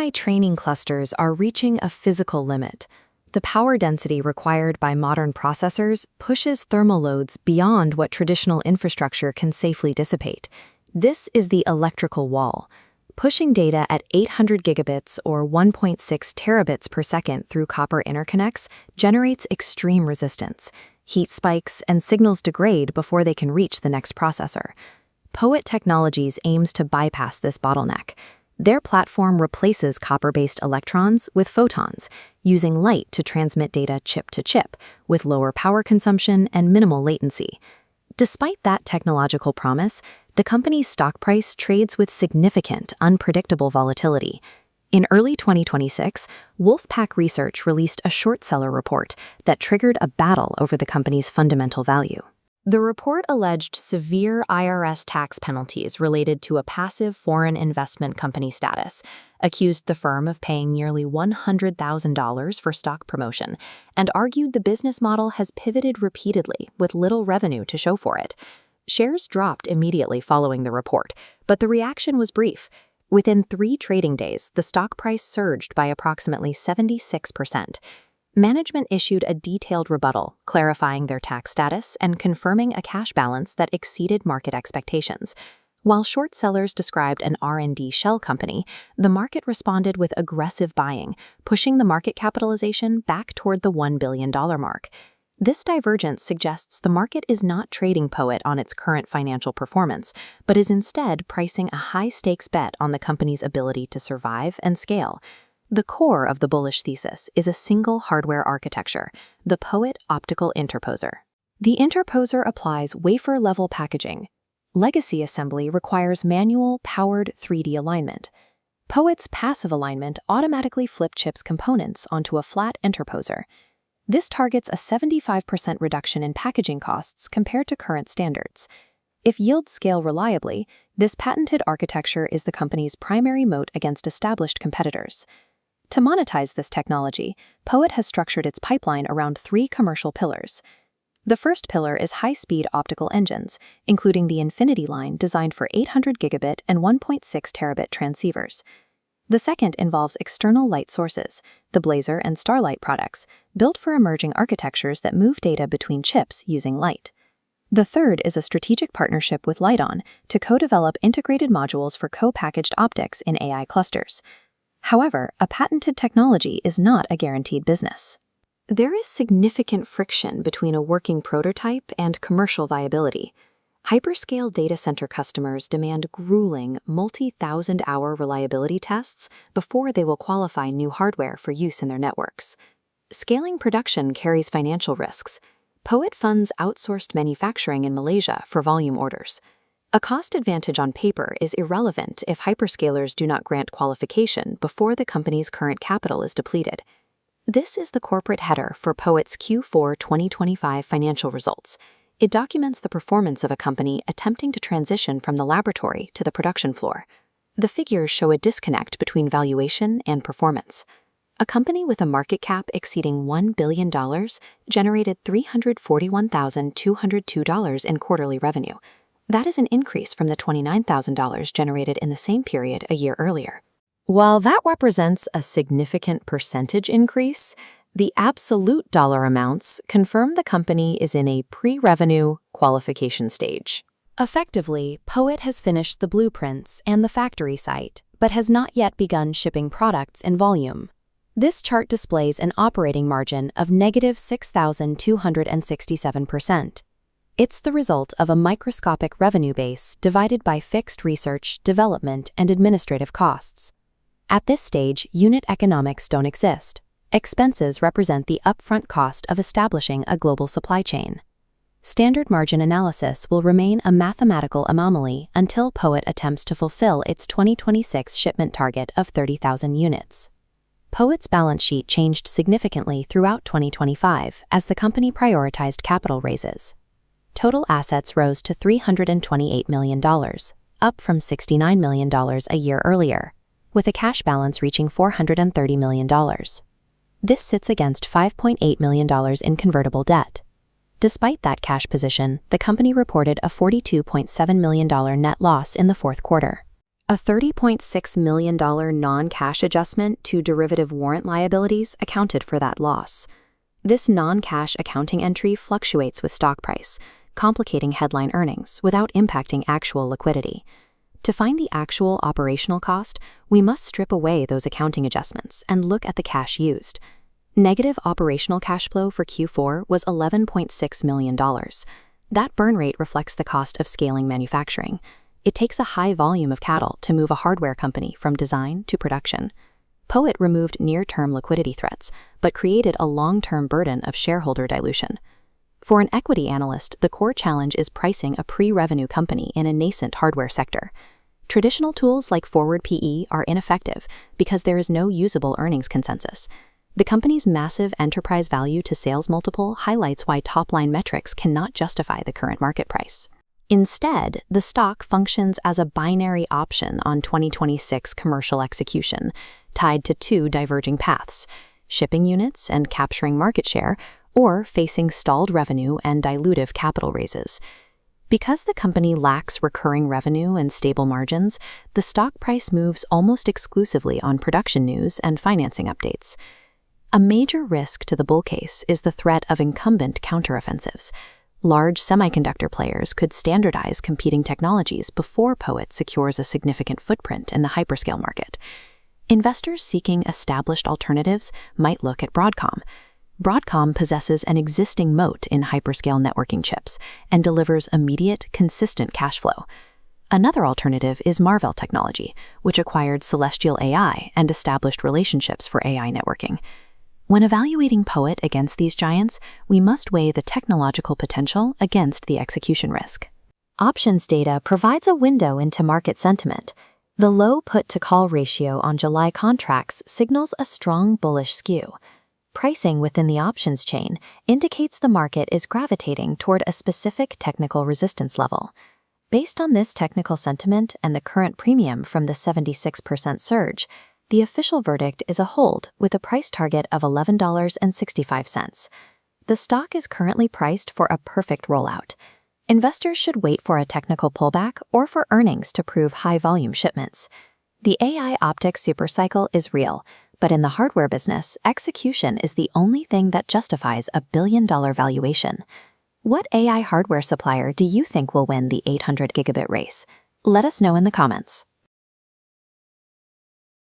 AI training clusters are reaching a physical limit. The power density required by modern processors pushes thermal loads beyond what traditional infrastructure can safely dissipate. This is the electrical wall. Pushing data at 800 gigabits or 1.6 terabits per second through copper interconnects generates extreme resistance. Heat spikes and signals degrade before they can reach the next processor. Poet Technologies aims to bypass this bottleneck. Their platform replaces copper-based electrons with photons, using light to transmit data chip to chip, with lower power consumption and minimal latency. Despite that technological promise, the company's stock price trades with significant, unpredictable volatility. In early 2026, Wolfpack Research released a short seller report that triggered a battle over the company's fundamental value. The report alleged severe IRS tax penalties related to a passive foreign investment company status, accused the firm of paying nearly $100,000 for stock promotion, and argued the business model has pivoted repeatedly with little revenue to show for it. Shares dropped immediately following the report, but the reaction was brief. Within 3 trading days, the stock price surged by approximately 76%. Management issued a detailed rebuttal, clarifying their tax status and confirming a cash balance that exceeded market expectations. While short sellers described an R&D shell company, the market responded with aggressive buying, pushing the market capitalization back toward the $1 billion mark. This divergence suggests the market is not trading Poet on its current financial performance, but is instead pricing a high-stakes bet on the company's ability to survive and scale. The core of the bullish thesis is a single hardware architecture, the Poet Optical Interposer. The interposer applies wafer-level packaging. Legacy assembly requires manual, powered 3D alignment. Poet's passive alignment automatically flips chips components onto a flat interposer. This targets a 75% reduction in packaging costs compared to current standards. If yields scale reliably, this patented architecture is the company's primary moat against established competitors. To monetize this technology, Poet has structured its pipeline around 3 commercial pillars. The first pillar is high-speed optical engines, including the Infinity line designed for 800 gigabit and 1.6 terabit transceivers. The second involves external light sources, the Blazer and Starlight products, built for emerging architectures that move data between chips using light. The third is a strategic partnership with LITEON to co-develop integrated modules for co-packaged optics in AI clusters. However, a patented technology is not a guaranteed business. There is significant friction between a working prototype and commercial viability. Hyperscale data center customers demand grueling, multi-thousand-hour reliability tests before they will qualify new hardware for use in their networks. Scaling production carries financial risks. Poet funds outsourced manufacturing in Malaysia for volume orders. A cost advantage on paper is irrelevant if hyperscalers do not grant qualification before the company's current capital is depleted. This is the corporate header for Poet's Q4 2025 financial results. It documents the performance of a company attempting to transition from the laboratory to the production floor. The figures show a disconnect between valuation and performance. A company with a market cap exceeding $1 billion generated $341,202 in quarterly revenue. That is an increase from the $29,000 generated in the same period a year earlier. While that represents a significant percentage increase, the absolute dollar amounts confirm the company is in a pre-revenue qualification stage. Effectively, Poet has finished the blueprints and the factory site, but has not yet begun shipping products in volume. This chart displays an operating margin of negative 6,267%. It's the result of a microscopic revenue base divided by fixed research, development, and administrative costs. At this stage, unit economics don't exist. Expenses represent the upfront cost of establishing a global supply chain. Standard margin analysis will remain a mathematical anomaly until Poet attempts to fulfill its 2026 shipment target of 30,000 units. Poet's balance sheet changed significantly throughout 2025 as the company prioritized capital raises. Total assets rose to $328 million, up from $69 million a year earlier, with a cash balance reaching $430 million. This sits against $5.8 million in convertible debt. Despite that cash position, the company reported a $42.7 million net loss in the fourth quarter. A $30.6 million non-cash adjustment to derivative warrant liabilities accounted for that loss. This non-cash accounting entry fluctuates with stock price, complicating headline earnings without impacting actual liquidity. To find the actual operational cost, we must strip away those accounting adjustments and look at the cash used. Negative operational cash flow for Q4 was $11.6 million. That burn rate reflects the cost of scaling manufacturing. It takes a high volume of cattle to move a hardware company from design to production. Poet removed near-term liquidity threats, but created a long-term burden of shareholder dilution. For an equity analyst, the core challenge is pricing a pre-revenue company in a nascent hardware sector. Traditional tools like forward PE are ineffective because there is no usable earnings consensus. The company's massive enterprise value to sales multiple highlights why top-line metrics cannot justify the current market price. Instead, the stock functions as a binary option on 2026 commercial execution, tied to two diverging paths: shipping units and capturing market share, or facing stalled revenue and dilutive capital raises. Because the company lacks recurring revenue and stable margins, the stock price moves almost exclusively on production news and financing updates. A major risk to the bull case is the threat of incumbent counteroffensives. Large semiconductor players could standardize competing technologies before Poet secures a significant footprint in the hyperscale market. Investors seeking established alternatives might look at Broadcom. Broadcom possesses an existing moat in hyperscale networking chips and delivers immediate, consistent cash flow. Another alternative is Marvell Technology, which acquired Celestial AI and established relationships for AI networking. When evaluating Poet against these giants, we must weigh the technological potential against the execution risk. Options data provides a window into market sentiment. The low put-to-call ratio on July contracts signals a strong bullish skew. Pricing within the options chain indicates the market is gravitating toward a specific technical resistance level. Based on this technical sentiment and the current premium from the 76% surge, the official verdict is a hold with a price target of $11.65. The stock is currently priced for a perfect rollout. Investors should wait for a technical pullback or for earnings to prove high-volume shipments. The AI optics supercycle is real, but in the hardware business, execution is the only thing that justifies a billion-dollar valuation. What AI hardware supplier do you think will win the 800 gigabit race? Let us know in the comments.